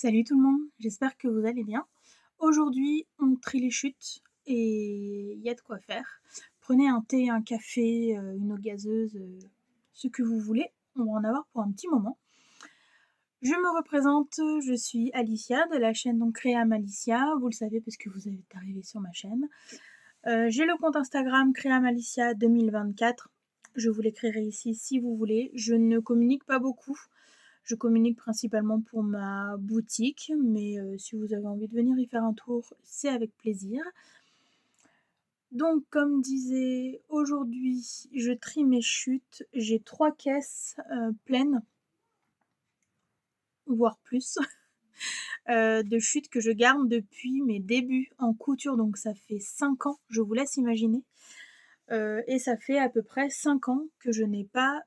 Salut tout le monde, j'espère que vous allez bien. Aujourd'hui, on trie les chutes et il y a de quoi faire. Prenez un thé, un café, une eau gazeuse, ce que vous voulez, on va en avoir pour un petit moment. Je me représente, je suis Alicia de la chaîne donc Créam Alicia, vous le savez parce que vous êtes arrivé sur ma chaîne. J'ai le compte Instagram Créam Alicia 2024, je vous l'écrirai ici si vous voulez. Je ne communique pas beaucoup. Je communique principalement pour ma boutique, mais si vous avez envie de venir y faire un tour, c'est avec plaisir. Donc comme disait, aujourd'hui, je trie mes chutes. J'ai 3 caisses pleines, voire plus, de chutes que je garde depuis mes débuts en couture. Donc ça fait 5 ans, je vous laisse imaginer. Et ça fait à peu près 5 ans que je n'ai pas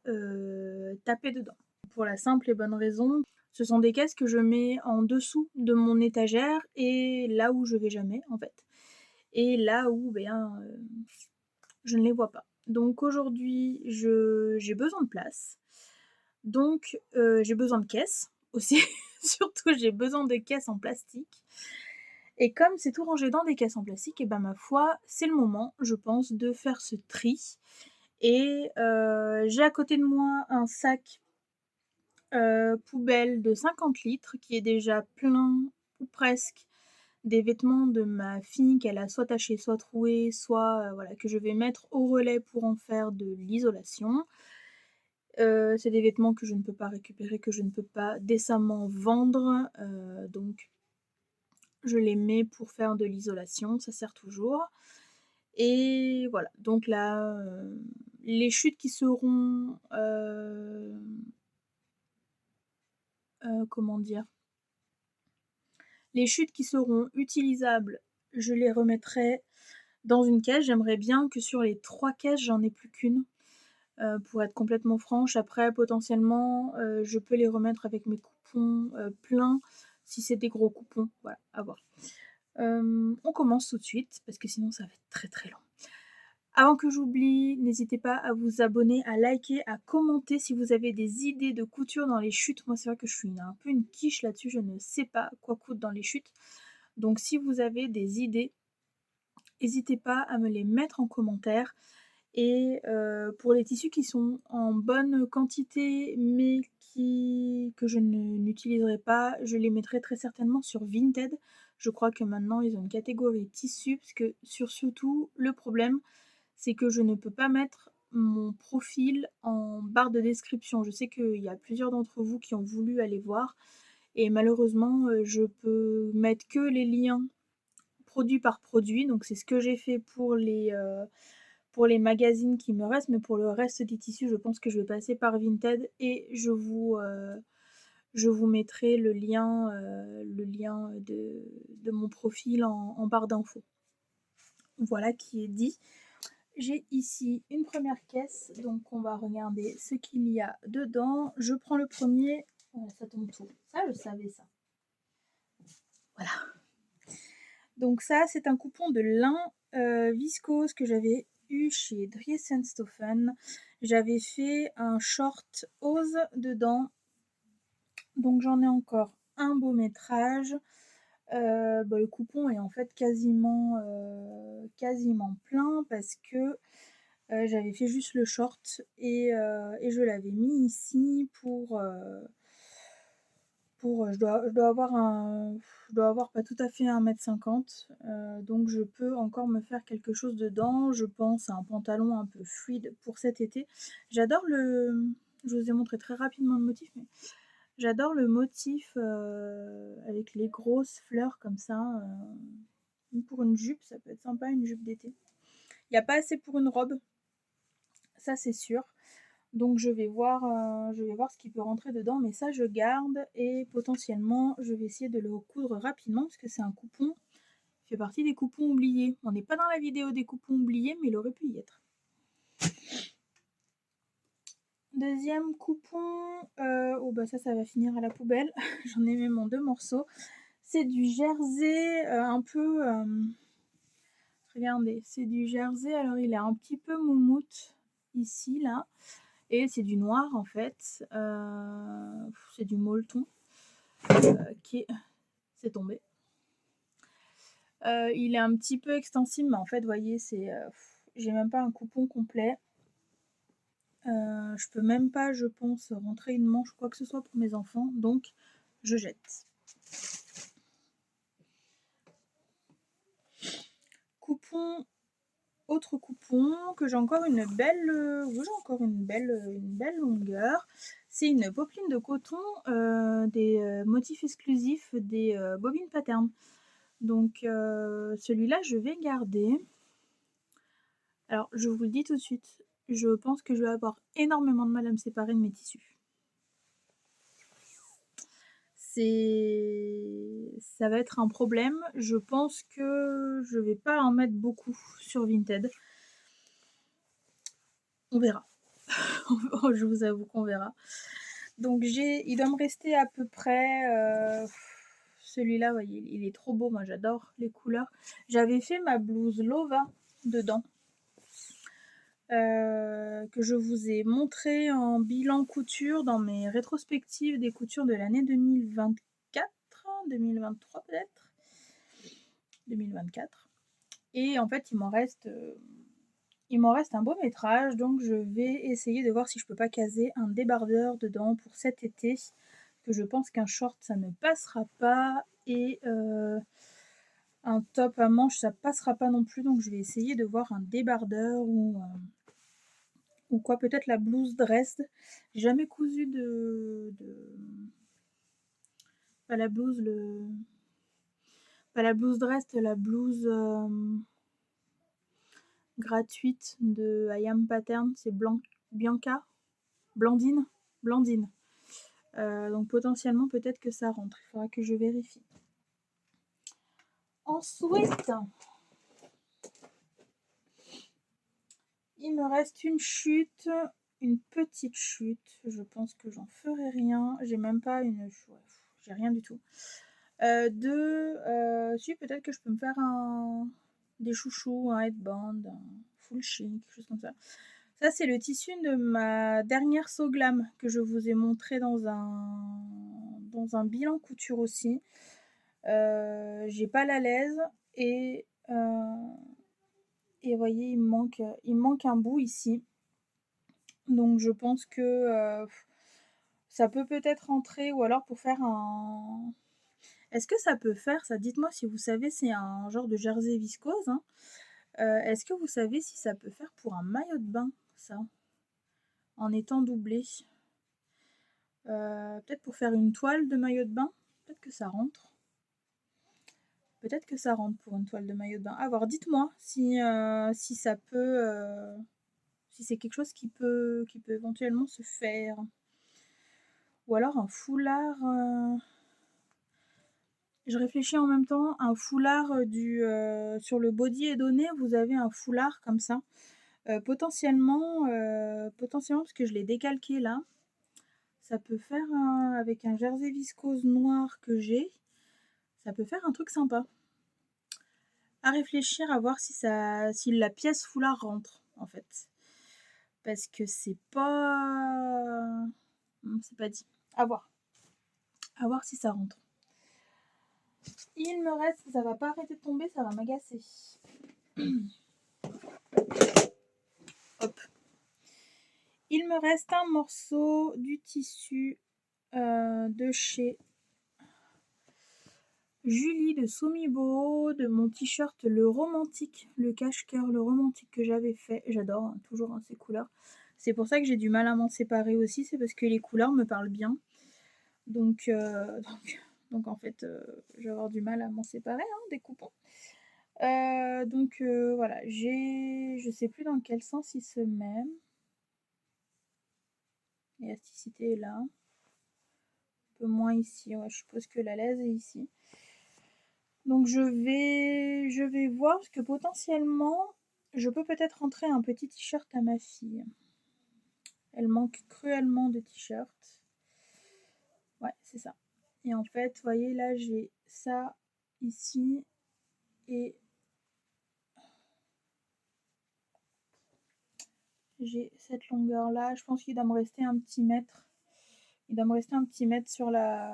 tapé dedans. Pour la simple et bonne raison, ce sont des caisses que je mets en dessous de mon étagère et là où je vais jamais en fait. Et là où je ne les vois pas. Donc aujourd'hui, j'ai besoin de place. Donc j'ai besoin de caisses aussi. Surtout j'ai besoin de caisses en plastique. Et comme c'est tout rangé dans des caisses en plastique, et ben ma foi, c'est le moment, je pense, de faire ce tri. Et j'ai à côté de moi un sac poubelle de 50 litres qui est déjà plein ou presque des vêtements de ma fille qu'elle a soit tachés, soit troués, soit voilà, que je vais mettre au relais pour en faire de l'isolation. C'est des vêtements que je ne peux pas récupérer, que je ne peux pas décemment vendre, donc je les mets pour faire de l'isolation, ça sert toujours. Et voilà, donc là, les chutes qui seront, comment dire? Les chutes qui seront utilisables, je les remettrai dans une caisse. J'aimerais bien que sur les 3 caisses, j'en ai plus qu'une, pour être complètement franche. Après potentiellement, je peux les remettre avec mes coupons, pleins, si c'est des gros coupons, voilà, à voir. On commence tout de suite parce que sinon ça va être très, très long. Avant que j'oublie, n'hésitez pas à vous abonner, à liker, à commenter si vous avez des idées de couture dans les chutes. Moi, c'est vrai que je suis un peu une quiche là-dessus, je ne sais pas quoi coudre dans les chutes. Donc si vous avez des idées, n'hésitez pas à me les mettre en commentaire. Et pour les tissus qui sont en bonne quantité mais que je n'utiliserai pas, je les mettrai très certainement sur Vinted. Je crois que maintenant ils ont une catégorie tissus, parce que surtout le problème c'est que je ne peux pas mettre mon profil en barre de description. Je sais qu'il y a plusieurs d'entre vous qui ont voulu aller voir et malheureusement je peux mettre que les liens produit par produit, donc c'est ce que j'ai fait pour les magazines qui me restent, mais pour le reste des tissus, je pense que je vais passer par Vinted et je vous mettrai le lien de mon profil en barre d'infos. Voilà qui est dit. J'ai ici une première caisse, donc on va regarder ce qu'il y a dedans. Je prends le premier. Oh, ça tombe tout. Ça, je savais ça. Voilà. Donc ça, c'est un coupon de lin viscose que j'avais eu chez Driessenstoffen. J'avais fait un short ose dedans. Donc j'en ai encore un beau métrage. Le coupon est en fait quasiment plein parce que j'avais fait juste le short et je l'avais mis ici je dois avoir pas tout à fait 1,50 m, donc je peux encore me faire quelque chose dedans. Je pense à un pantalon un peu fluide pour cet été. J'adore je vous ai montré très rapidement le motif, mais j'adore le motif, avec les grosses fleurs comme ça, pour une jupe, ça peut être sympa, une jupe d'été. Il y a pas assez pour une robe, ça c'est sûr. Donc je vais voir ce qui peut rentrer dedans, mais ça je garde et potentiellement je vais essayer de le coudre rapidement parce que c'est un coupon, il fait partie des coupons oubliés. On n'est pas dans la vidéo des coupons oubliés, mais il aurait pu y être. Deuxième coupon, ça va finir à la poubelle. J'en ai même en 2 morceaux. C'est du jersey, un peu, regardez, c'est du jersey, alors il est un petit peu moumoute ici, là. Et c'est du noir en fait, c'est du molleton. C'est tombé. Il est un petit peu extensible, mais en fait, vous voyez, j'ai même pas un coupon complet. Je peux même pas, je pense, rentrer une manche ou quoi que ce soit pour mes enfants, donc je jette. Coupon, autre coupon, que j'ai encore une belle, oui, j'ai encore une belle longueur. C'est une popeline de coton, des motifs exclusifs des bobines Pattern. Donc celui-là, je vais garder. Alors, je vous le dis tout de suite, je pense que je vais avoir énormément de mal à me séparer de mes tissus. Ça va être un problème. Je pense que je vais pas en mettre beaucoup sur Vinted. On verra. Je vous avoue qu'on verra. Donc il doit me rester à peu près... celui-là, vous voyez, il est trop beau. Moi, j'adore les couleurs. J'avais fait ma blouse Lova dedans. Que je vous ai montré en bilan couture dans mes rétrospectives des coutures de l'année 2024, 2023 peut-être, 2024. Et en fait, il m'en reste un beau métrage, donc je vais essayer de voir si je peux pas caser un débardeur dedans pour cet été, que je pense qu'un short ça ne passera pas, et un top à manches ça passera pas non plus, donc je vais essayer de voir un débardeur ou quoi, peut-être la blouse Dresde. J'ai jamais cousu pas la blouse, pas la blouse Dresde, la blouse gratuite de I Am Pattern, c'est Bianca, Blandine. Donc potentiellement peut-être que ça rentre, il faudra que je vérifie. Ensuite, il me reste une chute, une petite chute. Je pense que j'en ferai rien. J'ai même pas une... j'ai rien du tout. Si, peut-être que je peux me faire des chouchous, un headband, un full chic, quelque chose comme ça. Ça, c'est le tissu de ma dernière sew glam que je vous ai montré dans un bilan couture aussi. J'ai pas la laise et vous voyez, il me manque un bout ici. Donc je pense que ça peut peut-être rentrer, ou alors pour faire un... Est-ce que ça peut faire ça? Dites-moi si vous savez, c'est un genre de jersey viscose. Hein. Est-ce que vous savez si ça peut faire pour un maillot de bain, ça? En étant doublé. Peut-être pour faire une toile de maillot de bain? Peut-être que ça rentre. Peut-être que ça rentre pour une toile de maillot de bain. À voir, dites-moi si ça peut... si c'est quelque chose qui peut éventuellement se faire. Ou alors un foulard... Je réfléchis en même temps, un foulard sur le body est donné, vous avez un foulard comme ça. Potentiellement, parce que je l'ai décalqué là, ça peut faire, avec un jersey viscose noir que j'ai, ça peut faire un truc sympa. À réfléchir, à voir si la pièce foulard rentre, en fait. Parce que c'est pas dit. À voir. À voir si ça rentre. Il me reste, ça va pas arrêter de tomber, ça va m'agacer. Hop. Il me reste un morceau du tissu de chez Julie de Somibo, de mon t-shirt le romantique, le cache-cœur, le romantique que j'avais fait. J'adore, hein, toujours hein, ces couleurs. C'est pour ça que j'ai du mal à m'en séparer aussi, c'est parce que les couleurs me parlent bien. Donc en fait, je vais avoir du mal à m'en séparer hein, des coupons. Voilà, je sais plus dans quel sens il se met. L'élasticité est là. Un peu moins ici, ouais, je suppose que la laise est ici. Donc je vais voir, parce que potentiellement, je peux peut-être rentrer un petit t-shirt à ma fille. Elle manque cruellement de t-shirts. Ouais, c'est ça. Et en fait, vous voyez, là, j'ai ça ici. Et j'ai cette longueur-là. Je pense qu'il doit me rester un petit mètre. Il doit me rester un petit mètre sur la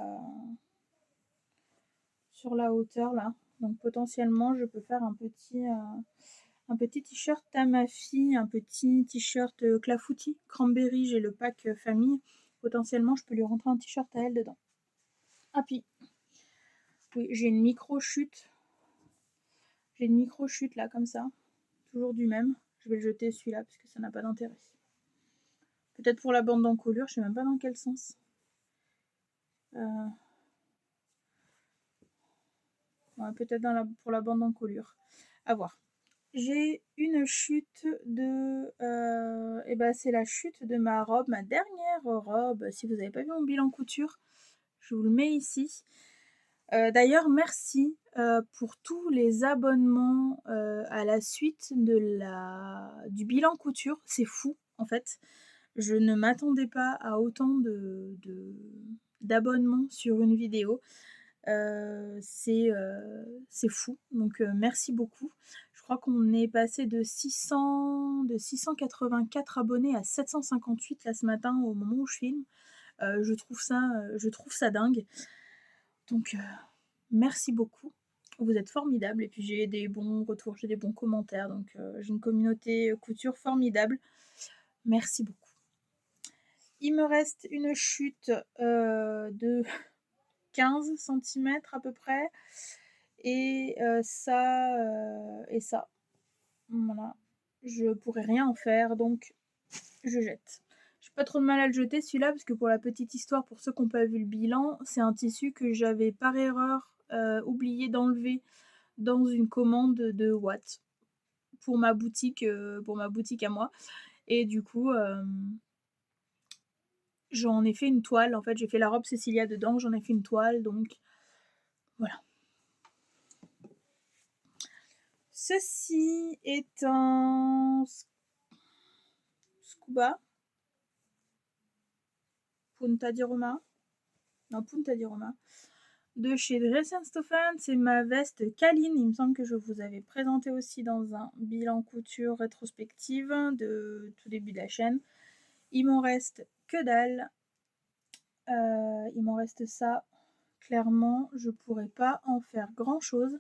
sur la hauteur là. Donc potentiellement je peux faire un petit t-shirt à ma fille, un petit t-shirt clafoutis, cranberry, j'ai le pack famille. Potentiellement je peux lui rentrer un t-shirt à elle dedans. Ah puis, oui, j'ai une micro-chute. J'ai une micro-chute là comme ça. Toujours du même. Je vais le jeter celui-là parce que ça n'a pas d'intérêt. Peut-être pour la bande d'encolure, je sais même pas dans quel sens. Ouais, peut-être pour la bande d'encolure. À voir. J'ai une chute de... et ben c'est la chute de ma robe, ma dernière robe. Si vous n'avez pas vu mon bilan couture, je vous le mets ici. D'ailleurs, merci pour tous les abonnements à la suite du bilan couture. C'est fou, en fait. Je ne m'attendais pas à autant d'abonnements sur une vidéo. C'est fou. Donc, merci beaucoup. Je crois qu'on est passé de 684 abonnés à 758 là ce matin au moment où je filme. Je trouve ça dingue. Donc, merci beaucoup. Vous êtes formidables. Et puis j'ai des bons retours, j'ai des bons commentaires. Donc j'ai une communauté couture formidable. Merci beaucoup. Il me reste une chute de 15 cm à peu près. Et ça. Voilà. Je pourrais rien en faire, donc je jette. J'ai pas trop de mal à le jeter celui-là, parce que pour la petite histoire, pour ceux qui n'ont pas vu le bilan, c'est un tissu que j'avais par erreur oublié d'enlever dans une commande de Watt pour ma boutique à moi. Et du coup, j'en ai fait une toile. En fait, j'ai fait la robe Cecilia dedans, j'en ai fait une toile, donc voilà. Ceci est un scuba Punta di Roma. Non, Punta di Roma. De chez Dress & Stephen, c'est ma veste Kaline. Il me semble que je vous avais présenté aussi dans un bilan couture rétrospective de tout début de la chaîne. Il m'en reste que dalle. Il m'en reste ça. Clairement, je pourrais pas en faire grand chose.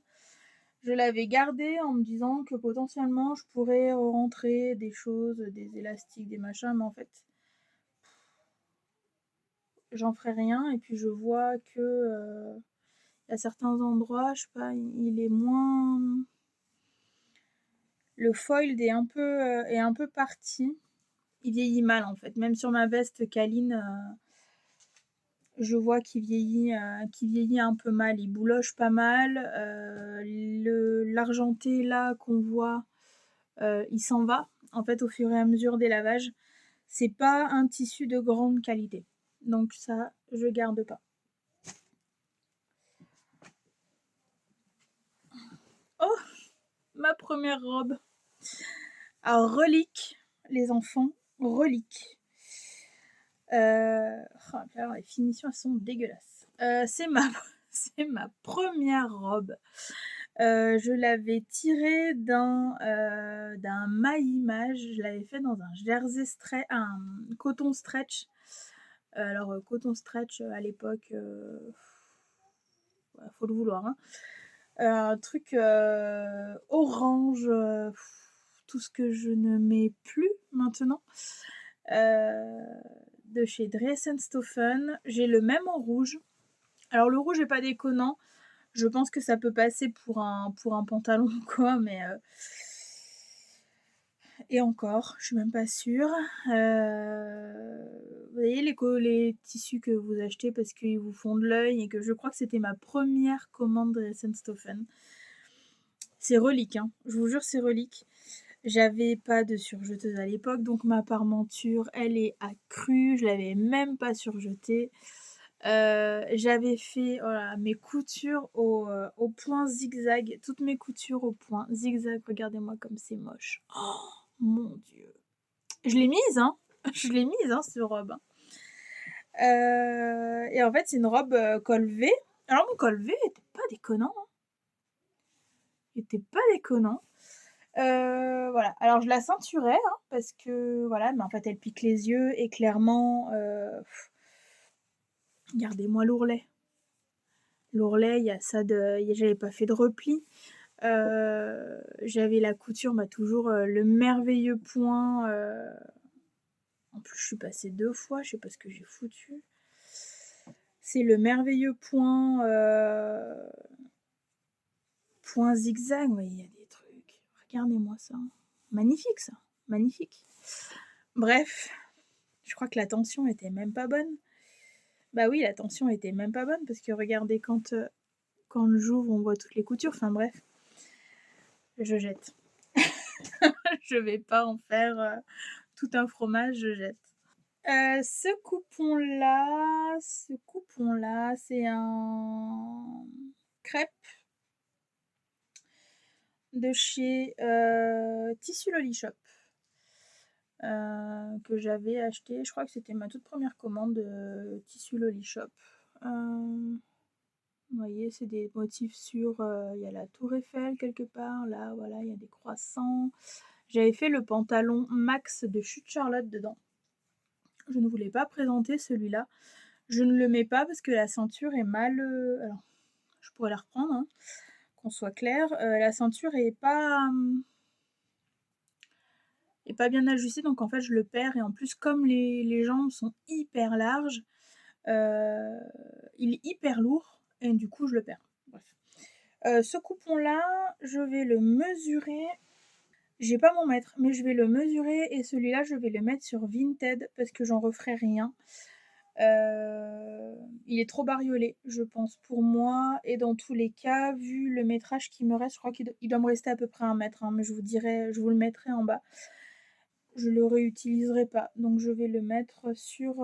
Je l'avais gardé en me disant que potentiellement je pourrais rentrer des choses, des élastiques, des machins, mais en fait, j'en ferai rien. Et puis je vois que à certains endroits, je sais pas, il est moins. Le foil est un peu parti. Il vieillit mal en fait. Même sur ma veste Kaline, je vois qu'il vieillit un peu mal. Il bouloche pas mal. L'argenté là qu'on voit, il s'en va en fait au fur et à mesure des lavages. C'est pas un tissu de grande qualité. Donc ça, je garde pas. Oh, ma première robe. Alors, relique, les enfants, relique. Alors les finitions, elles sont dégueulasses. C'est ma première robe. Je l'avais tirée d'un maillimage. Je l'avais fait dans un jersey stretch, un coton stretch. Alors, coton stretch à l'époque, faut le vouloir. Hein. Un truc orange, tout ce que je ne mets plus maintenant. De chez Dress & Stephen. J'ai le même en rouge. Alors le rouge est pas déconnant. Je pense que ça peut passer pour un pantalon quoi, mais et encore, je suis même pas sûre. Vous voyez les tissus que vous achetez parce qu'ils vous font de l'œil et que je crois que c'était ma première commande Dress & Stephen. C'est relique, hein. Je vous jure, c'est relique. J'avais pas de surjeteuse à l'époque, donc ma parmenture, elle est accrue. Je l'avais même pas surjetée. J'avais fait mes coutures au point zigzag. Toutes mes coutures au point zigzag. Regardez-moi comme c'est moche. Oh mon dieu. Je l'ai mise, hein. Je l'ai mise, hein, cette robe. Et en fait, c'est une robe col V. Alors, mon col V était pas déconnant. Hein. Il était pas déconnant. Voilà. Alors je la ceinturais hein, parce que voilà, mais en fait elle pique les yeux et clairement, regardez-moi l'ourlet. l'ourlet, il y a ça de j'avais pas fait de repli. J'avais la couture, toujours, le merveilleux point, en plus je suis passée 2 fois, je sais pas ce que j'ai foutu. C'est le merveilleux point, point zigzag, ouais, il y a des trucs. Regardez-moi ça. Magnifique ça, magnifique. Bref, je crois que la tension était même pas bonne. Bah oui, la tension était même pas bonne parce que regardez quand j'ouvre, on voit toutes les coutures. Enfin bref, je jette. Je vais pas en faire tout un fromage, je jette. Ce coupon-là, c'est un crêpe de chez Tissu Loli Shop. Que j'avais acheté, je crois que c'était ma toute première commande de Tissu Loli Shop. Vous voyez, c'est des motifs sur, il y a la tour Eiffel quelque part, là, voilà, il y a des croissants. J'avais fait le pantalon Max de Chute Charlotte dedans. Je ne voulais pas présenter celui-là. Je ne le mets pas parce que la ceinture est mal, alors, je pourrais la reprendre, hein, qu'on soit clair. La ceinture est pas bien ajustée, donc en fait je le perds, et en plus comme les jambes sont hyper larges, il est hyper lourd et du coup je le perds. Bref. Ce coupon-là, je vais le mesurer. J'ai pas mon mètre, mais je vais le mesurer, et celui-là je vais le mettre sur Vinted parce que j'en referai rien. Il est trop bariolé, je pense, pour moi, et dans tous les cas, vu le métrage qui me reste, je crois qu'il doit me rester à peu près 1 mètre, hein, mais je vous le mettrai en bas. Je le réutiliserai pas, donc je vais le mettre sur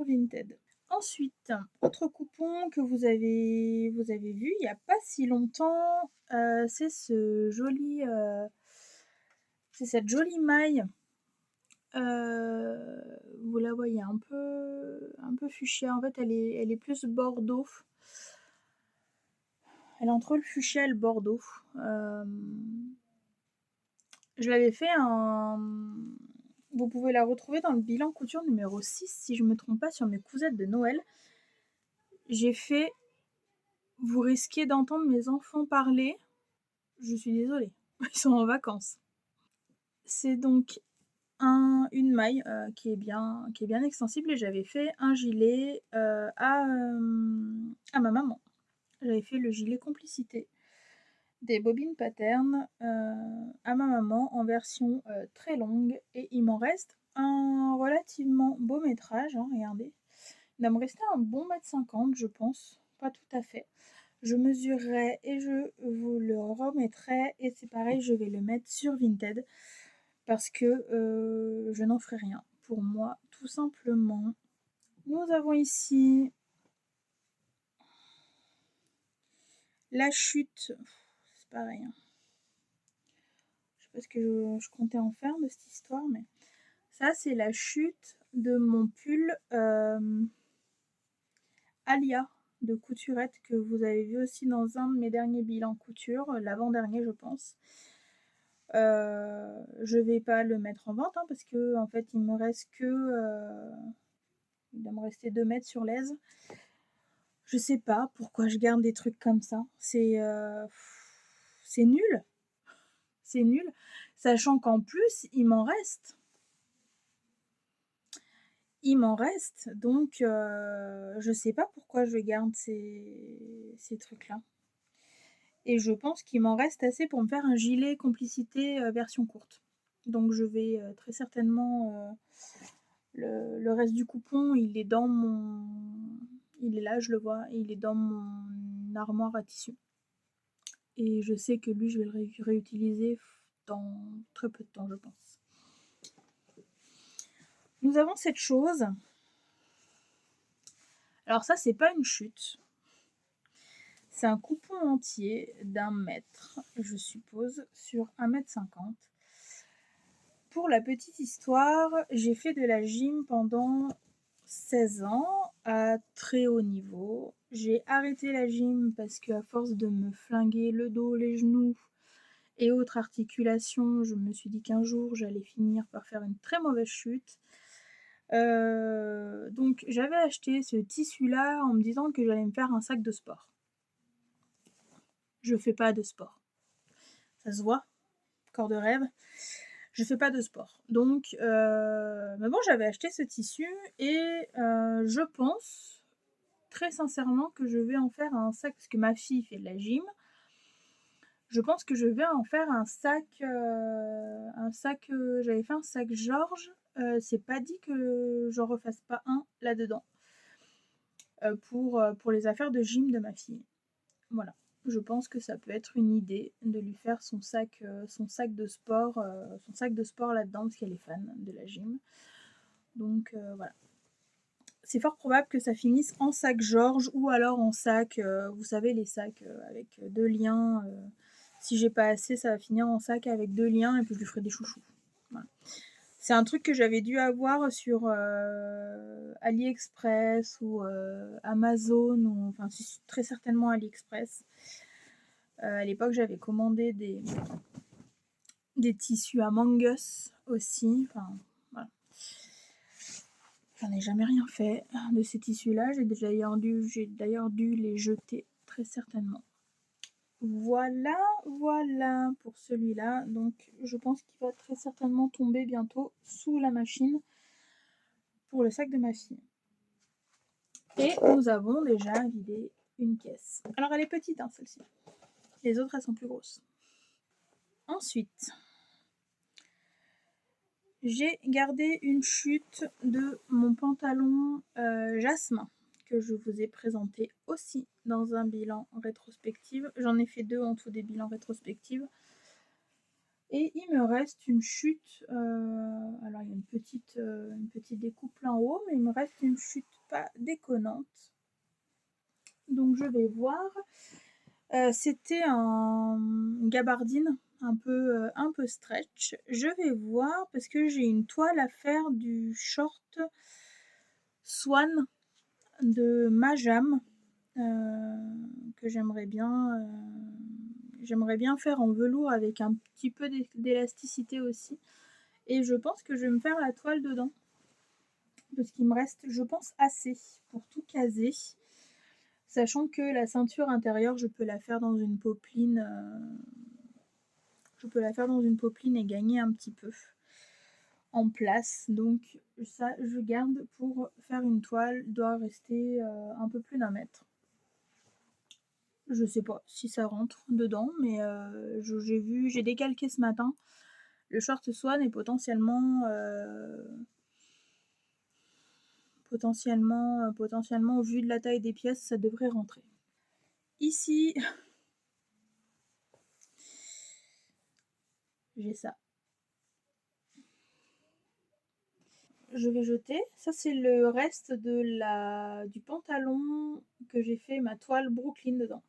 Vinted. Ensuite, autre coupon que vous avez vu il n'y a pas si longtemps, c'est cette jolie maille. Vous la voyez un peu fuchsia. En fait, elle est plus bordeaux. Elle est entre le fuchsia et le bordeaux. Je l'avais fait vous pouvez la retrouver dans le bilan couture numéro 6, si je me trompe pas, sur mes cousettes de Noël. J'ai fait vous risquez d'entendre mes enfants parler. Je suis désolée, ils sont en vacances. C'est donc une maille qui est bien extensible, et j'avais fait un gilet à ma maman. J'avais fait le gilet complicité des bobines pattern à ma maman en version très longue, et il m'en reste un relativement beau métrage, hein, regardez. Il va me rester un bon 1,50 m, je pense, pas tout à fait. Je mesurerai et je vous le remettrai, et c'est pareil, je vais le mettre sur Vinted parce que je n'en ferai rien pour moi, tout simplement. Nous avons ici la chute, c'est pareil, hein. Je sais pas ce que je comptais en faire de cette histoire, mais ça c'est la chute de mon pull Alia de Couturette, que vous avez vu aussi dans un de mes derniers bilans couture, l'avant-dernier je pense. Je vais pas le mettre en vente, hein, parce que en fait il me reste que il doit me rester 2 mètres sur l'aise. Je sais pas pourquoi je garde des trucs comme ça. C'est nul. C'est nul. Sachant qu'en plus, il m'en reste. Donc je sais pas pourquoi je garde ces trucs-là. Et je pense qu'il m'en reste assez pour me faire un gilet complicité version courte. Donc je vais très certainement... le reste du coupon, il est dans mon... Il est là, je le vois, et il est dans mon armoire à tissu. Et je sais que lui, je vais le réutiliser dans très peu de temps, je pense. Nous avons cette chose. Alors ça, c'est pas une chute. C'est un coupon entier d'1 mètre, je suppose, sur 1,50 m. Pour la petite histoire, j'ai fait de la gym pendant 16 ans à très haut niveau. J'ai arrêté la gym parce qu'à force de me flinguer le dos, les genoux et autres articulations, je me suis dit qu'un jour j'allais finir par faire une très mauvaise chute. Donc j'avais acheté ce tissu-là en me disant que j'allais me faire un sac de sport. Je fais pas de sport. Ça se voit, corps de rêve. Je fais pas de sport. Donc, mais bon, j'avais acheté ce tissu et je pense très sincèrement que je vais en faire un sac, parce que ma fille fait de la gym. Je pense que je vais en faire un sac, j'avais fait un sac Georges. C'est pas dit que j'en refasse pas un là-dedans pour les affaires de gym de ma fille. Voilà. Je pense que ça peut être une idée de lui faire son sac de sport là-dedans parce qu'elle est fan de la gym. Donc voilà. C'est fort probable que ça finisse en sac Georges ou alors en sac, vous savez, les sacs avec 2 liens. Si j'ai pas assez, ça va finir en sac avec 2 liens et puis je lui ferai des chouchous. Voilà. C'est un truc que j'avais dû avoir sur AliExpress ou Amazon, ou enfin très certainement AliExpress. À l'époque, j'avais commandé des tissus à Mangus aussi. Enfin, voilà. J'en ai jamais rien fait de ces tissus-là. J'ai d'ailleurs dû les jeter très certainement. Voilà, voilà pour celui-là. Donc, je pense qu'il va très certainement tomber bientôt sous la machine pour le sac de ma fille. Et nous avons déjà vidé une caisse. Alors, elle est petite, hein, celle-ci. Les autres, elles sont plus grosses. Ensuite, j'ai gardé une chute de mon pantalon jasmin que je vous ai présenté aussi dans un bilan rétrospectif. J'en ai fait 2 en tout des bilans rétrospectifs. Et il me reste une chute, alors il y a une petite découpe là en haut, mais il me reste une chute pas déconnante. Donc je vais voir. C'était une gabardine un peu stretch. Je vais voir parce que j'ai une toile à faire du short Swan de Majam que j'aimerais bien faire en velours avec un petit peu d'élasticité aussi. Et je pense que je vais me faire la toile dedans. Parce qu'il me reste, je pense, assez pour tout caser. Sachant que la ceinture intérieure, je peux la faire dans une popeline. Et gagner un petit peu en place. Donc ça, je garde pour faire une toile. Doit rester un peu plus d'1 mètre. Je sais pas si ça rentre dedans, mais j'ai décalqué ce matin. Le short Swan est potentiellement au vu de la taille des pièces, ça devrait rentrer. Ici, j'ai ça. Je vais jeter. Ça, c'est le reste du pantalon que j'ai fait ma toile Brooklyn dedans.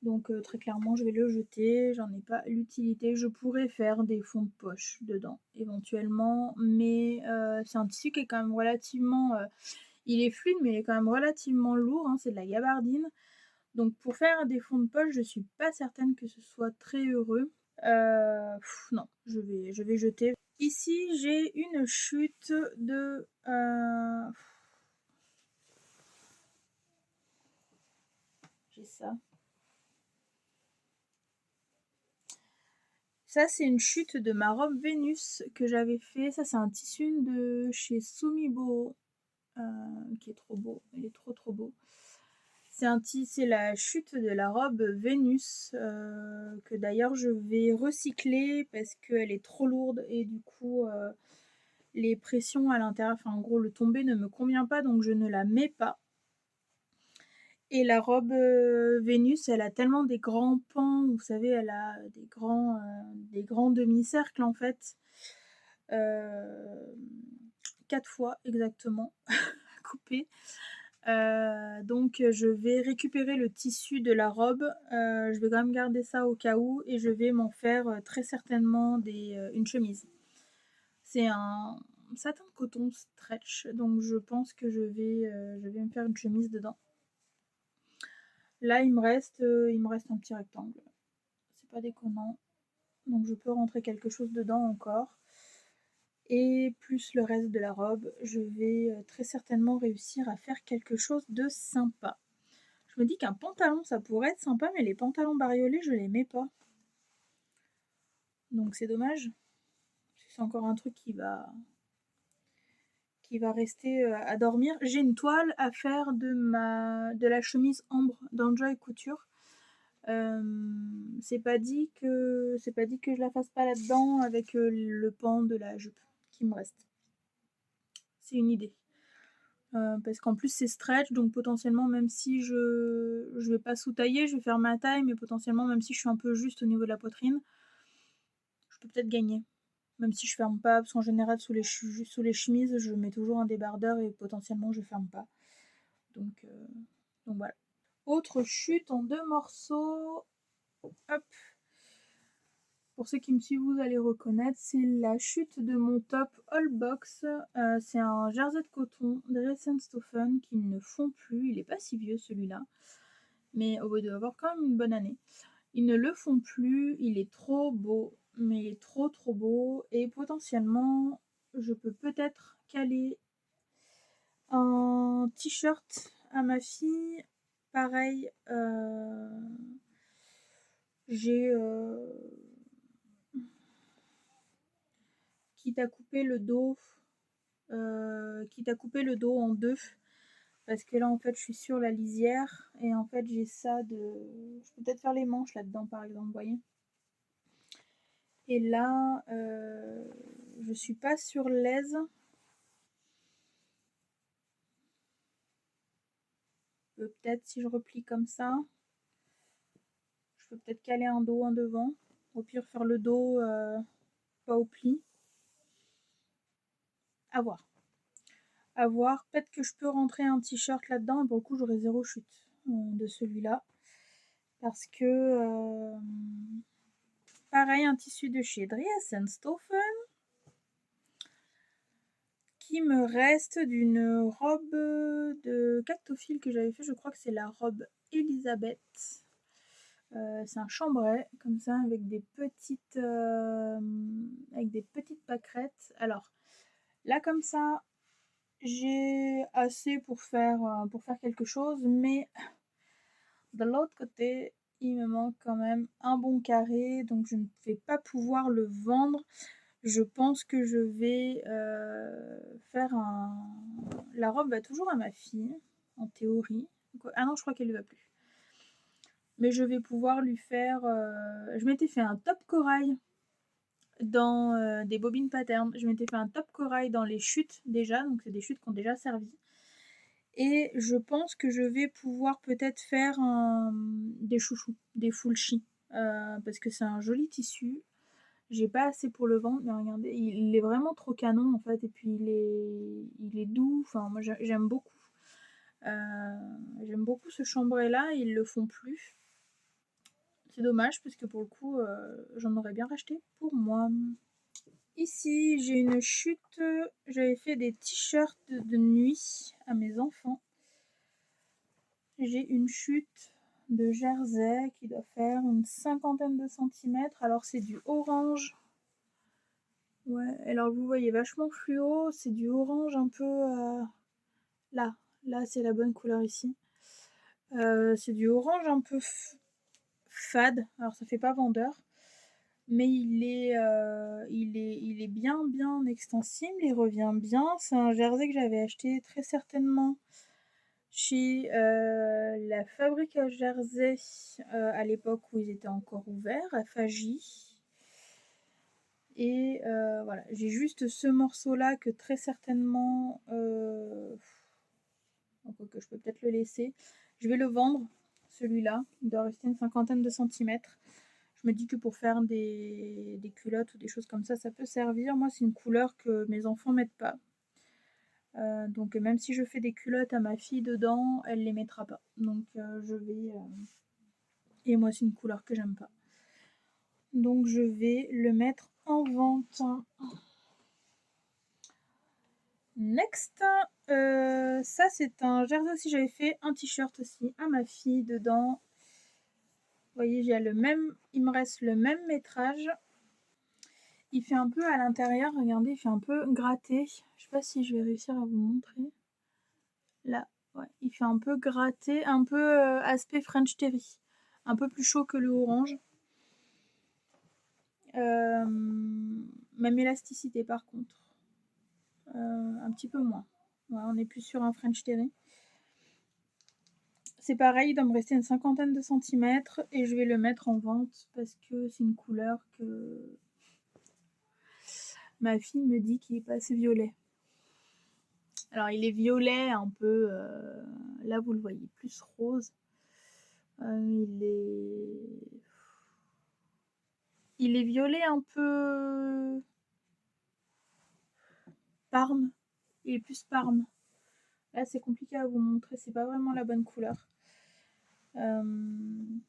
Donc très clairement, je vais le jeter. J'en ai pas l'utilité. Je pourrais faire des fonds de poche dedans, éventuellement. Mais c'est un tissu qui est quand même relativement... il est fluide, mais il est quand même relativement lourd. Hein, c'est de la gabardine. Donc pour faire des fonds de poche, je suis pas certaine que ce soit très heureux. Non, je vais jeter. Ici, j'ai une chute de... J'ai ça. Ça, c'est une chute de ma robe Vénus que j'avais fait. Ça, c'est un tissu de chez Sumibo qui est trop beau. Il est trop trop beau. C'est la chute de la robe Vénus que d'ailleurs je vais recycler parce qu'elle est trop lourde et du coup les pressions à l'intérieur, enfin en gros le tombé ne me convient pas donc je ne la mets pas. Et la robe Vénus, elle a tellement des grands pans, vous savez, elle a des grands demi-cercles en fait. 4 fois exactement à couper. Donc je vais récupérer le tissu de la robe. Je vais quand même garder ça au cas où et je vais m'en faire très certainement une chemise. C'est un satin de coton stretch, donc je pense que je vais me faire une chemise dedans. Là, il me reste un petit rectangle. C'est pas déconnant. Donc je peux rentrer quelque chose dedans encore. et plus le reste de la robe, je vais très certainement réussir à faire quelque chose de sympa. Je me dis qu'un pantalon, ça pourrait être sympa, mais les pantalons bariolés, je les mets pas. Donc c'est dommage. C'est encore un truc qui va rester à dormir. J'ai une toile à faire de la chemise ambre d'Enjoy Couture. C'est pas dit que je la fasse pas là-dedans avec le pan de la jupe qui me reste. C'est une idée. Parce qu'en plus c'est stretch, donc potentiellement même si je vais pas sous-tailler, je vais faire ma taille, mais potentiellement même si je suis un peu juste au niveau de la poitrine, je peux peut-être gagner. Même si je ferme pas, parce qu'en général sous les chemises, je mets toujours un débardeur et potentiellement je ferme pas. Donc voilà. Autre chute en 2 morceaux. Hop. Pour ceux qui me suivent, vous allez reconnaître, c'est la chute de mon top All Box. C'est un jersey de coton Dressenstoffen qui ne fond plus. Il est pas si vieux celui-là, mais au bout d'avoir quand même une bonne année. Ils ne le font plus, il est trop beau, mais il est trop beau, et potentiellement je peux peut-être caler un t-shirt à ma fille. Pareil, j'ai quitte à couper le dos en deux, parce que là en fait je suis sur la lisière et en fait j'ai ça de, je peux peut-être faire les manches là-dedans par exemple, vous voyez. Et là je suis pas sur l'aise. Peut-être si je replie comme ça, je peux peut-être caler un dos, un devant, au pire faire le dos pas au pli. À voir. À voir. Peut-être que je peux rentrer un t-shirt là-dedans et pour le coup j'aurai 0 chute de celui-là. Parce que pareil, un tissu de chez Dressenstoffen qui me reste d'une robe de cactophile que j'avais fait, je crois que c'est la robe Elisabeth. C'est un chambray comme ça avec des petites pâquerettes. Alors là comme ça j'ai assez pour faire quelque chose, mais de l'autre côté il me manque quand même un bon carré, donc je ne vais pas pouvoir le vendre. Je pense que je vais faire un... La robe va toujours à ma fille, en théorie. Ah non, je crois qu'elle ne va plus. Mais je vais pouvoir lui faire... Je m'étais fait un top corail dans des bobines pattern. Je m'étais fait un top corail dans les chutes déjà, donc c'est des chutes qui ont déjà servi. Et je pense que je vais pouvoir peut-être faire des chouchous, des full chi, parce que c'est un joli tissu. J'ai pas assez pour le vendre, mais regardez, il est vraiment trop canon en fait, et puis il est doux, enfin moi j'aime beaucoup. J'aime beaucoup ce chambray là, ils le font plus. C'est dommage parce que pour le coup j'en aurais bien racheté pour moi. Ici j'ai une chute, j'avais fait des t-shirts de nuit à mes enfants. J'ai une chute de jersey qui doit faire une 50aine de centimètres. Alors c'est du orange. Ouais, alors vous voyez vachement fluo, c'est du orange un peu là, c'est la bonne couleur ici. C'est du orange un peu fade, alors ça fait pas vendeur, mais il est bien extensible, il revient bien. C'est un jersey que j'avais acheté très certainement chez la fabrique à jersey à l'époque où ils étaient encore ouverts, à Fagy. Et voilà, j'ai juste ce morceau-là que très certainement, que je peux peut-être le laisser. Je vais le vendre, celui-là. Il doit rester une 50aine de centimètres. Je me dis que pour faire des culottes ou des choses comme ça peut servir. Moi, c'est une couleur que mes enfants mettent pas. Donc même si je fais des culottes à ma fille dedans, elle les mettra pas. Donc je vais... Et moi, c'est une couleur que j'aime pas. Donc je vais le mettre en vente. Next, ça c'est un jersey aussi, j'avais fait un t-shirt aussi à ma fille dedans. Vous voyez, il me reste le même métrage. Il fait un peu à l'intérieur, regardez, il fait un peu gratté. Je sais pas si je vais réussir à vous montrer. Là, ouais, il fait un peu gratté, un peu aspect French Terry. Un peu plus chaud que le orange. Même élasticité par contre. Un petit peu moins. Ouais, on est plus sur un French Terry. C'est pareil, il doit me rester une cinquantaine de centimètres et je vais le mettre en vente parce que c'est une couleur que ma fille me dit qu'il est pas assez violet. Alors il est violet un peu, là vous le voyez, plus rose. Il est violet un peu parme. Il est plus parme. Là c'est compliqué à vous montrer, c'est pas vraiment la bonne couleur. Il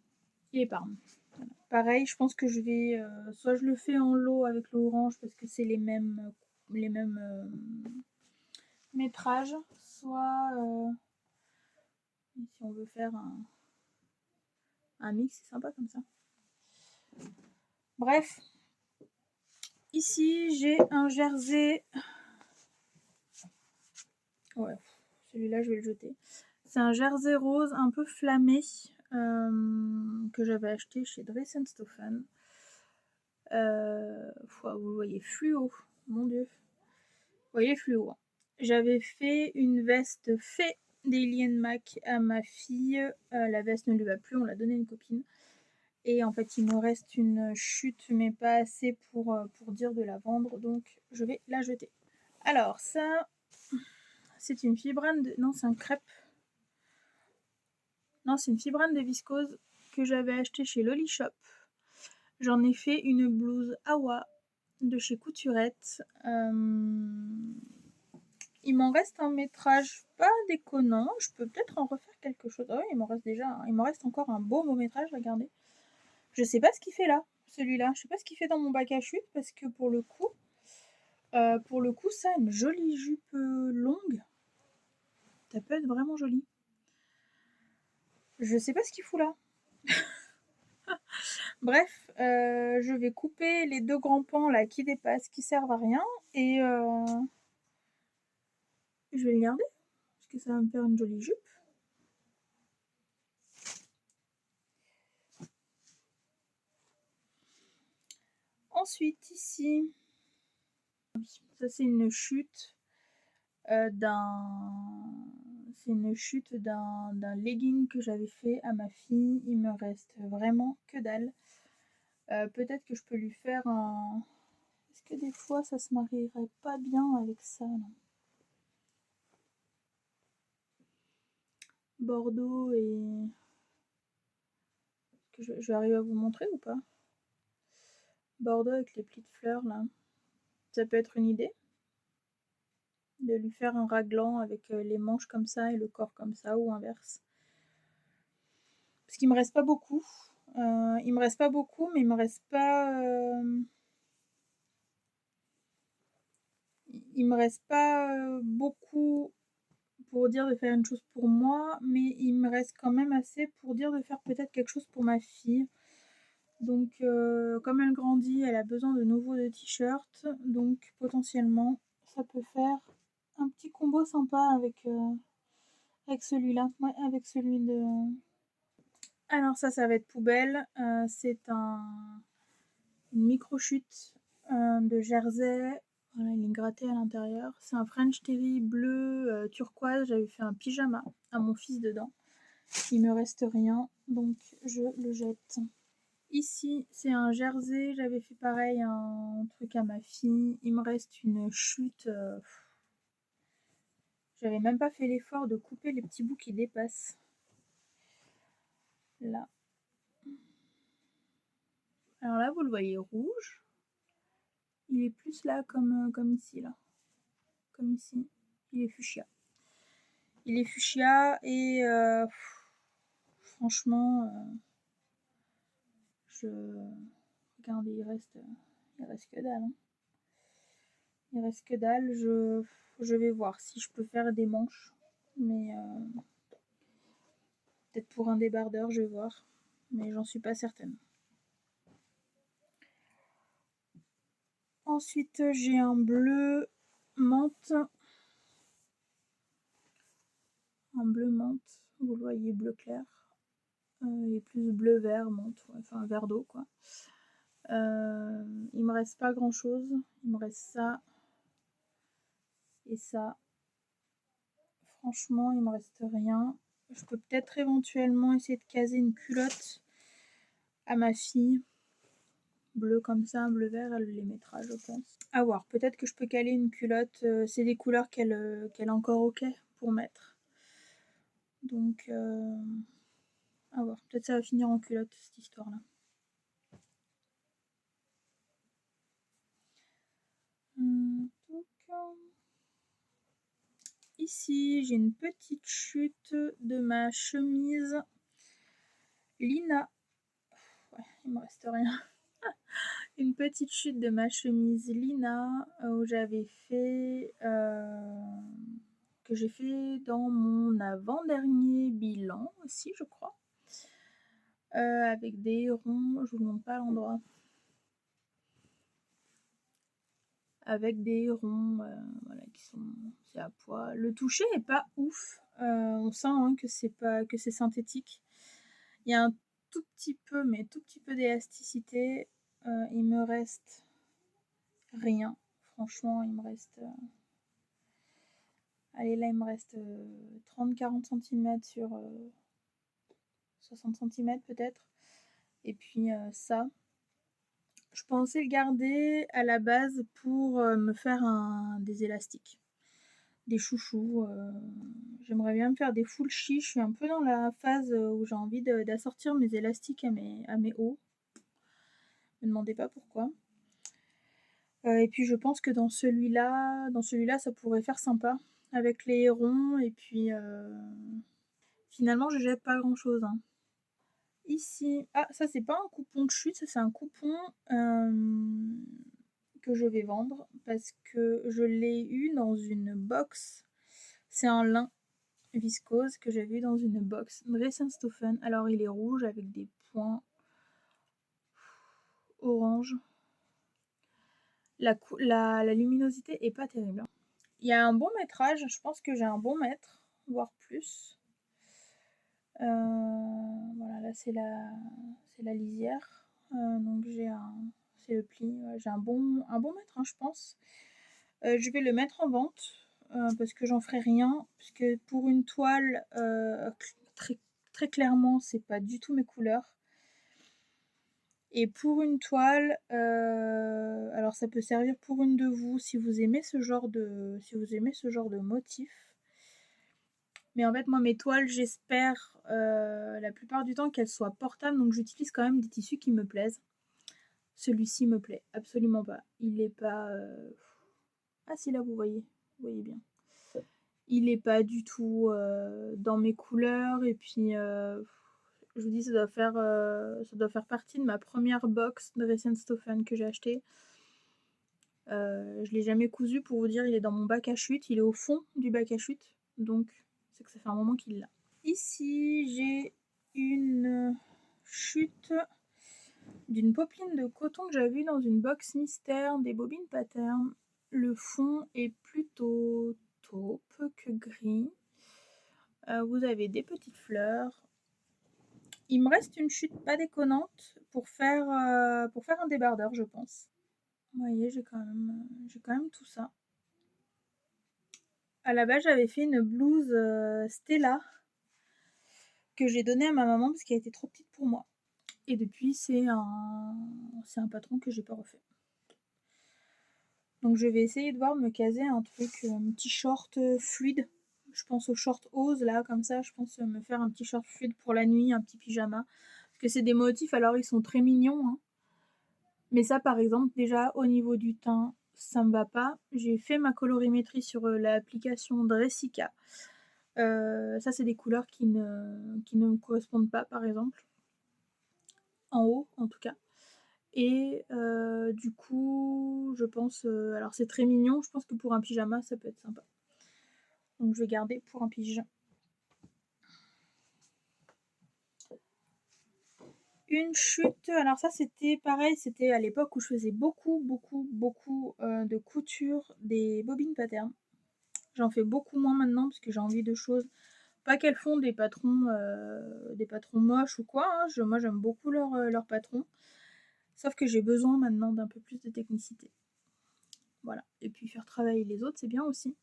est parme. Voilà. Pareil, je pense que je vais soit je le fais en lot avec l'orange parce que c'est les mêmes métrages, soit si on veut faire un mix, c'est sympa comme ça. Bref, ici j'ai un jersey. Ouais, celui-là je vais le jeter. C'est un jersey rose un peu flammé que j'avais acheté chez Dress & Stephen. Vous le voyez fluo, mon dieu. Vous voyez fluo. Hein. J'avais fait une veste fait d'Alien Mac à ma fille. La veste ne lui va plus, on l'a donnée à une copine. Et en fait, il me reste une chute, mais pas assez pour dire de la vendre. Donc, je vais la jeter. Alors, ça, c'est une fibrane de... Non, c'est un crêpe. Non, c'est une fibrane de viscose que j'avais acheté chez Lolly Shop. J'en ai fait une blouse Awa de chez Couturette. Il m'en reste un métrage pas déconnant. Je peux peut-être en refaire quelque chose. Ah oui, il m'en reste déjà. Il m'en reste encore un beau métrage, regardez. Je sais pas ce qu'il fait là, celui-là. Je sais pas ce qu'il fait dans mon bac à chute parce que pour le coup, ça a une jolie jupe longue. Ça peut être vraiment joli. Je sais pas ce qu'il fout là. Bref, je vais couper les deux grands pans là qui dépassent, qui servent à rien, et je vais le garder parce que ça va me faire une jolie jupe. Ensuite, ici, ça c'est une chute d'un legging que j'avais fait à ma fille. Il me reste vraiment que dalle. Peut-être que je peux lui faire un... Est-ce que des fois ça se marierait pas bien avec ça, non? Bordeaux et... Je vais arriver à vous montrer ou pas? Bordeaux avec les petites fleurs là. Ça peut être une idée de lui faire un raglan avec les manches comme ça et le corps comme ça ou inverse. Parce qu'il me reste pas beaucoup. Il me reste pas beaucoup, mais il me reste pas. Il me reste pas beaucoup pour dire de faire une chose pour moi, mais il me reste quand même assez pour dire de faire peut-être quelque chose pour ma fille. Donc, comme elle grandit, elle a besoin de nouveau de t-shirts. Donc, potentiellement, ça peut faire un petit combo sympa avec celui-là. Ouais, avec celui de... Alors ça va être poubelle. C'est une micro-chute de jersey. Voilà, il est gratté à l'intérieur. C'est un French Terry bleu turquoise. J'avais fait un pyjama à mon fils dedans. Il me reste rien, donc je le jette. Ici, c'est un jersey. J'avais fait pareil, un truc à ma fille. Il me reste une chute. J'avais même pas fait l'effort de couper les petits bouts qui dépassent. Là. Alors là, vous le voyez rouge. Il est plus là comme ici, là. Comme ici. Il est fuchsia. Il est fuchsia et franchement, regardez, il reste que dalle. Hein. Il reste que dalle. Je vais voir si je peux faire des manches, mais peut-être pour un débardeur, je vais voir, mais j'en suis pas certaine. Ensuite, j'ai un bleu menthe. Un bleu menthe, vous le voyez, bleu clair. Et plus bleu vert menthe, enfin vert d'eau quoi. Il me reste pas grand chose. Il me reste ça et ça. Franchement, il me reste rien. Je peux peut-être éventuellement essayer de caser une culotte à ma fille. Bleu comme ça, bleu vert, elle les mettra, je pense. À voir, peut-être que je peux caler une culotte. C'est des couleurs qu'elle est encore ok pour mettre. Donc, à voir. Peut-être ça va finir en culotte, cette histoire-là. Ici, j'ai une petite chute de ma chemise Lina. Ouais, il me reste rien. Une petite chute de ma chemise Lina où j'avais fait que j'ai fait dans mon avant-dernier bilan aussi, je crois. Avec des ronds, je vous montre pas l'endroit. Avec des ronds voilà, qui sont c'est à poids. Le toucher est pas ouf. On sent hein, que c'est synthétique. Il y a un tout petit peu, mais tout petit peu d'élasticité. Il me reste rien. Franchement, il me reste. Allez, là, il me reste 30-40 cm sur 60 cm peut-être. Et puis ça. Je pensais le garder à la base pour me faire des élastiques. Des chouchous. J'aimerais bien me faire des full chi. Je suis un peu dans la phase où j'ai envie d'assortir mes élastiques à mes hauts. Ne me demandez pas pourquoi. Et puis je pense que dans celui-là, ça pourrait faire sympa avec les hérons. Et puis finalement, je jette pas grand-chose. Hein. Ici, ah ça c'est pas un coupon de chute, ça c'est un coupon que je vais vendre parce que je l'ai eu dans une box. C'est un lin viscose que j'ai vu dans une box. Dressenstoffen. Alors il est rouge avec des points orange. La luminosité est pas terrible. Hein. Il y a un bon métrage, je pense que j'ai un bon mètre, voire plus. Voilà, là c'est la lisière. Donc c'est le pli. Ouais, j'ai un bon mètre, hein, je pense. Je vais le mettre en vente parce que j'en ferai rien. Puisque pour une toile, très, très clairement, c'est pas du tout mes couleurs. Et pour une toile, alors ça peut servir pour une de vous si vous aimez ce genre de motif. Mais en fait, moi, mes toiles, j'espère la plupart du temps qu'elles soient portables. Donc j'utilise quand même des tissus qui me plaisent. Celui-ci me plaît absolument pas. Il est pas... Ah si, là, vous voyez bien. Il est pas du tout dans mes couleurs. Et puis, je vous dis, ça doit faire partie de ma première box de Dressenstoffen que j'ai acheté. Je l'ai jamais cousu pour vous dire, il est dans mon bac à chute. Il est au fond du bac à chute. Donc, c'est que ça fait un moment qu'il l'a. Ici, j'ai une chute d'une popeline de coton que j'avais vue dans une box mystère des bobines pattern. Le fond est plutôt taupe que gris. Vous avez des petites fleurs. Il me reste une chute pas déconnante pour faire un débardeur, je pense. Vous voyez, j'ai quand même tout ça. À la base, j'avais fait une blouse Stella que j'ai donnée à ma maman parce qu'elle était trop petite pour moi. Et depuis, c'est un patron que j'ai pas refait. Donc je vais essayer de voir de me caser un truc, un petit short fluide. Je pense au short Ose là, comme ça. Je pense me faire un petit short fluide pour la nuit, un petit pyjama. Parce que c'est des motifs, alors ils sont très mignons. Hein. Mais ça, par exemple, déjà au niveau du teint, ça me va pas. J'ai fait ma colorimétrie sur l'application Dressica. Ça, c'est des couleurs qui ne me correspondent pas, par exemple. En haut, en tout cas. Et du coup, je pense... alors, c'est très mignon. Je pense que pour un pyjama, ça peut être sympa. Donc, je vais garder pour un pyjama. Une chute, alors ça c'était pareil, c'était à l'époque où je faisais beaucoup de couture des bobines patterns. J'en fais beaucoup moins maintenant parce que j'ai envie de choses, pas qu'elles font des patrons moches ou quoi, hein. Moi j'aime beaucoup leurs patrons, sauf que j'ai besoin maintenant d'un peu plus de technicité. Voilà, et puis faire travailler les autres c'est bien aussi.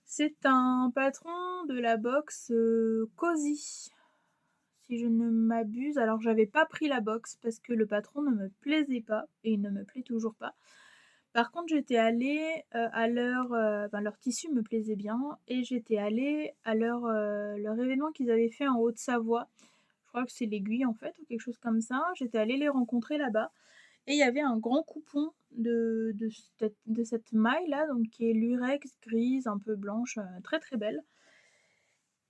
C'est un patron de la box Cozy, si je ne m'abuse. Alors j'avais pas pris la box parce que le patron ne me plaisait pas et il ne me plaît toujours pas. Par contre j'étais allée à leur tissu me plaisait bien et j'étais allée à leur événement qu'ils avaient fait en Haute-Savoie. Je crois que c'est l'Aiguille en fait ou quelque chose comme ça. J'étais allée les rencontrer là-bas et il y avait un grand coupon de cette maille là, donc qui est lurex grise un peu blanche, très très belle.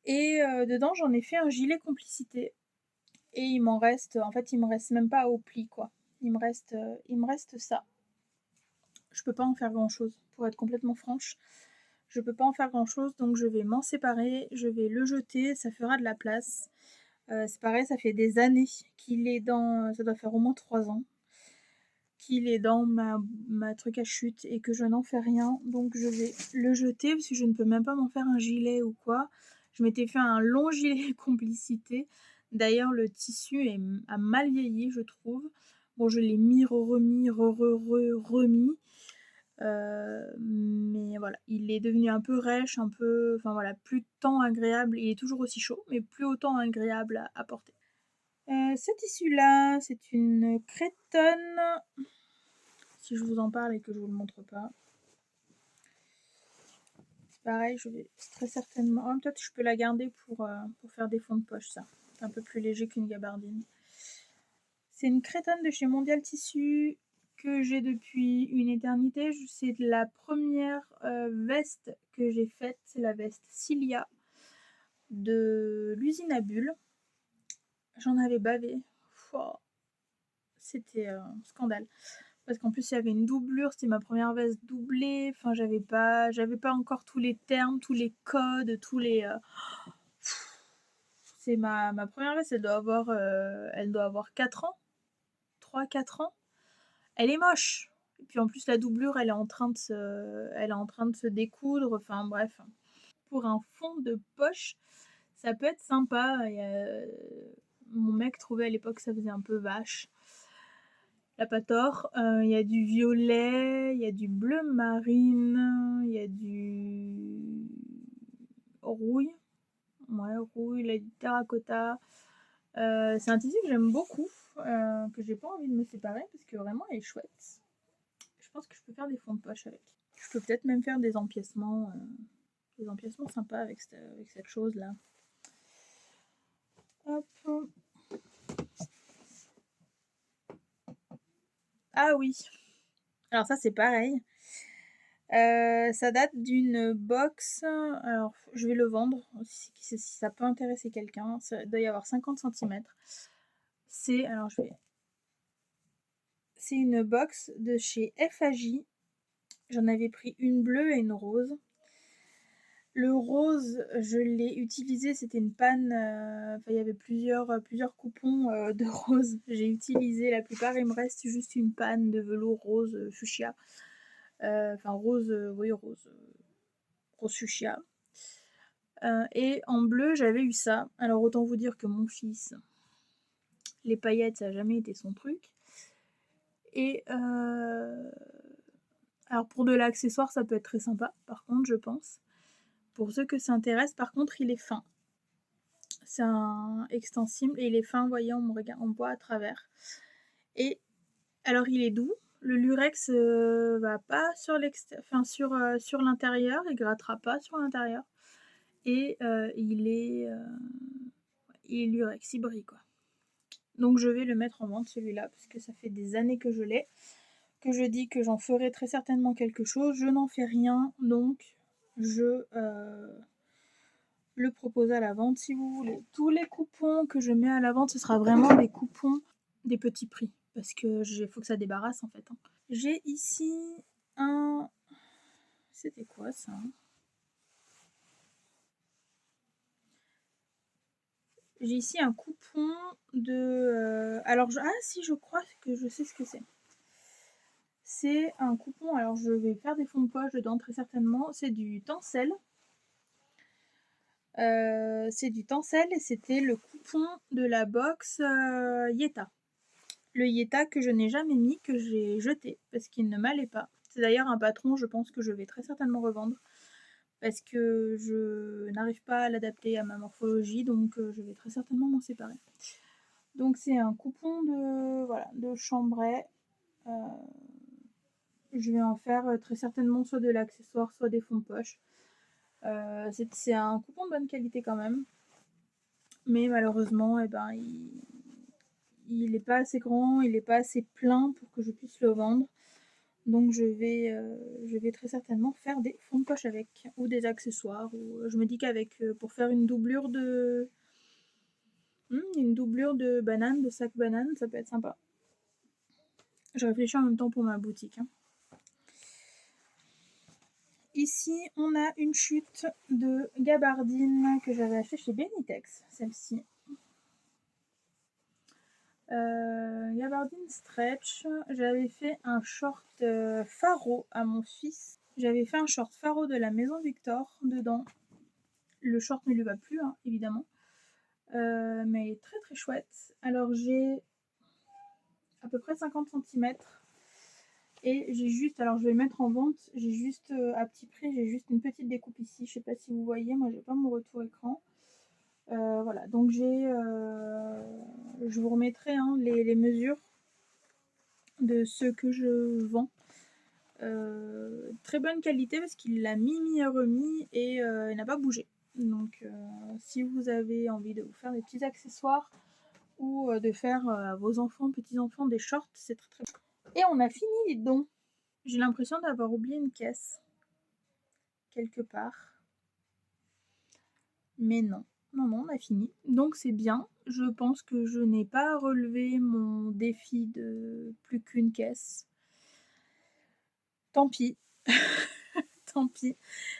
Et dedans j'en ai fait un gilet complicité. Et il m'en reste, en fait, il me reste même pas au pli, quoi. Il me reste ça. Je peux pas en faire grand chose, pour être complètement franche. Je peux pas en faire grand chose, donc je vais m'en séparer, je vais le jeter, ça fera de la place. C'est pareil, ça fait des années qu'il est dans, ça doit faire au moins 3 ans, qu'il est dans ma truc à chute et que je n'en fais rien, donc je vais le jeter parce que je ne peux même pas m'en faire un gilet ou quoi. Je m'étais fait un long gilet complicité. D'ailleurs, le tissu a mal vieilli, je trouve. Bon, je l'ai mis, remis, remis. Mais voilà, il est devenu un peu rêche, un peu. Enfin voilà, plus tant agréable. Il est toujours aussi chaud, mais plus autant agréable à porter. Ce tissu-là, c'est une crétonne. Si je vous en parle et que je vous le montre pas. C'est pareil, je vais très certainement. Oh, peut-être que je peux la garder pour faire des fonds de poche, ça. C'est un peu plus léger qu'une gabardine. C'est une crétonne de chez Mondial Tissu que j'ai depuis une éternité. C'est la première veste que j'ai faite. C'est la veste Cilia de l'usine à bulles. J'en avais bavé. C'était un scandale. Parce qu'en plus il y avait une doublure, c'était ma première veste doublée. Enfin, j'avais pas encore tous les termes, tous les codes, tous les. C'est ma première veste, elle doit avoir 4 ans, 3-4 ans. Elle est moche. Et puis en plus la doublure, elle est en train de se découdre. Enfin bref, pour un fond de poche, ça peut être sympa. Mon mec trouvait à l'époque que ça faisait un peu vache. Il n'a pas tort. Il y a du violet, il y a du bleu marine, il y a du rouille. Ouais, rouille, il y a du terracotta. C'est un tissu que j'aime beaucoup, que j'ai pas envie de me séparer parce que vraiment il est chouette. Je pense que je peux faire des fonds de poche avec. Je peux peut-être même faire des empiècements sympas avec cette chose-là. Hop. Ah oui. Alors ça c'est pareil. Ça date d'une box. Alors je vais le vendre si ça peut intéresser quelqu'un. Ça doit y avoir 50 cm. C'est une box de chez FAJ. J'en avais pris une bleue et une rose. Le rose, je l'ai utilisé, c'était une panne. Il y avait plusieurs coupons de rose. J'ai utilisé la plupart. Il me reste juste une panne de velours rose fuchsia. Rose, oui, rose fuchsia. Et en bleu, j'avais eu ça. Alors autant vous dire que mon fils, les paillettes, ça n'a jamais été son truc. Et alors pour de l'accessoire, ça peut être très sympa, par contre, je pense. Pour ceux que ça intéresse, par contre, il est fin. C'est un extensible et il est fin, vous voyez, on voit à travers. Et alors il est doux. Le lurex va pas sur sur l'intérieur, il grattera pas sur l'intérieur. Et il est lurex, il brille quoi. Donc je vais le mettre en vente celui-là parce que ça fait des années que je l'ai, que je dis que j'en ferai très certainement quelque chose. Je n'en fais rien, donc je le propose à la vente si vous voulez. Tous les coupons que je mets à la vente, ce sera vraiment des coupons des petits prix parce que faut que ça débarrasse en fait. J'ai ici un... C'était quoi ça? J'ai ici un coupon de, alors si je crois que je sais ce que c'est. C'est un coupon, alors je vais faire des fonds de poche dedans très certainement, c'est du Tencel. C'est du Tencel et c'était le coupon de la box Yeta. Le Yeta que je n'ai jamais mis, que j'ai jeté parce qu'il ne m'allait pas. C'est d'ailleurs un patron, je pense que je vais très certainement revendre parce que je n'arrive pas à l'adapter à ma morphologie, donc je vais très certainement m'en séparer. Donc c'est un coupon de chambray. Je vais en faire très certainement soit de l'accessoire, soit des fonds de poche. C'est un coupon de bonne qualité quand même. Mais malheureusement, il n'est pas assez grand, il n'est pas assez plein pour que je puisse le vendre. Donc je vais très certainement faire des fonds de poche avec, ou des accessoires. Ou, je me dis qu'avec, pour faire une doublure de banane, de sac banane, ça peut être sympa. Je réfléchis en même temps pour ma boutique. Ici, on a une chute de gabardine que j'avais achetée chez Benitex, celle-ci. Gabardine stretch. J'avais fait un short Faro à mon fils. J'avais fait un short Faro de la Maison Victor dedans. Le short ne lui va plus, hein, évidemment. Mais il est très très chouette. Alors j'ai à peu près 50 cm. Et j'ai juste, alors je vais le mettre en vente, j'ai juste à petit prix, j'ai juste une petite découpe ici. Je sais pas si vous voyez, moi j'ai pas mon retour écran. Voilà, donc je vous remettrai les mesures de ce que je vends. Très bonne qualité parce qu'il l'a mis remis et il n'a pas bougé. Donc si vous avez envie de vous faire des petits accessoires ou de faire à vos enfants, petits-enfants des shorts, c'est très très bon. Et on a fini les dons. J'ai l'impression d'avoir oublié une caisse quelque part. Mais non, on a fini. Donc c'est bien. Je pense que je n'ai pas relevé mon défi de plus qu'une caisse. Tant pis. Tant pis.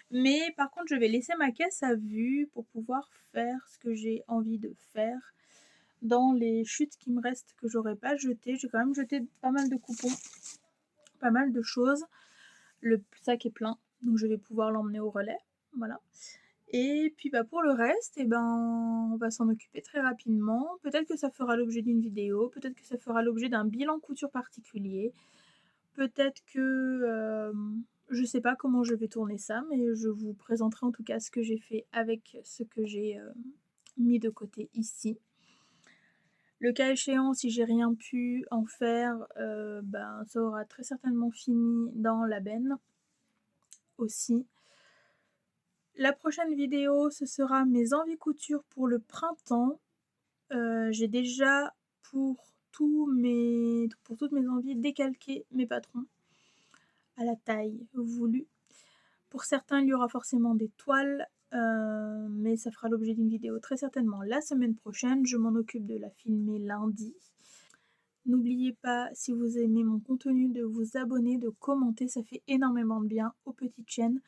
Mais par contre, je vais laisser ma caisse à vue pour pouvoir faire ce que j'ai envie de faire dans les chutes qui me restent que j'aurais pas jetées. J'ai quand même jeté pas mal de coupons, pas mal de choses. Le sac est plein, donc je vais pouvoir l'emmener au relais. Voilà. Et puis pour le reste, on va s'en occuper très rapidement. Peut-être que ça fera l'objet d'une vidéo, peut-être que ça fera l'objet d'un bilan couture particulier. Peut-être que je sais pas comment je vais tourner ça, mais je vous présenterai en tout cas ce que j'ai fait avec ce que j'ai mis de côté ici. Le cas échéant, si j'ai rien pu en faire, ça aura très certainement fini dans la benne aussi. La prochaine vidéo, ce sera mes envies couture pour le printemps. J'ai déjà pour toutes mes envies décalqué mes patrons à la taille voulue. Pour certains, il y aura forcément des toiles, mais ça fera l'objet d'une vidéo très certainement la semaine prochaine. Je m'en occupe de la filmer lundi. N'oubliez pas, si vous aimez mon contenu, de vous abonner, de commenter, ça fait énormément de bien aux petites chaînes.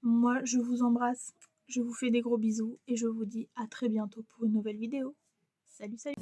Moi, je vous embrasse, je vous fais des gros bisous et je vous dis à très bientôt pour une nouvelle vidéo. Salut, salut!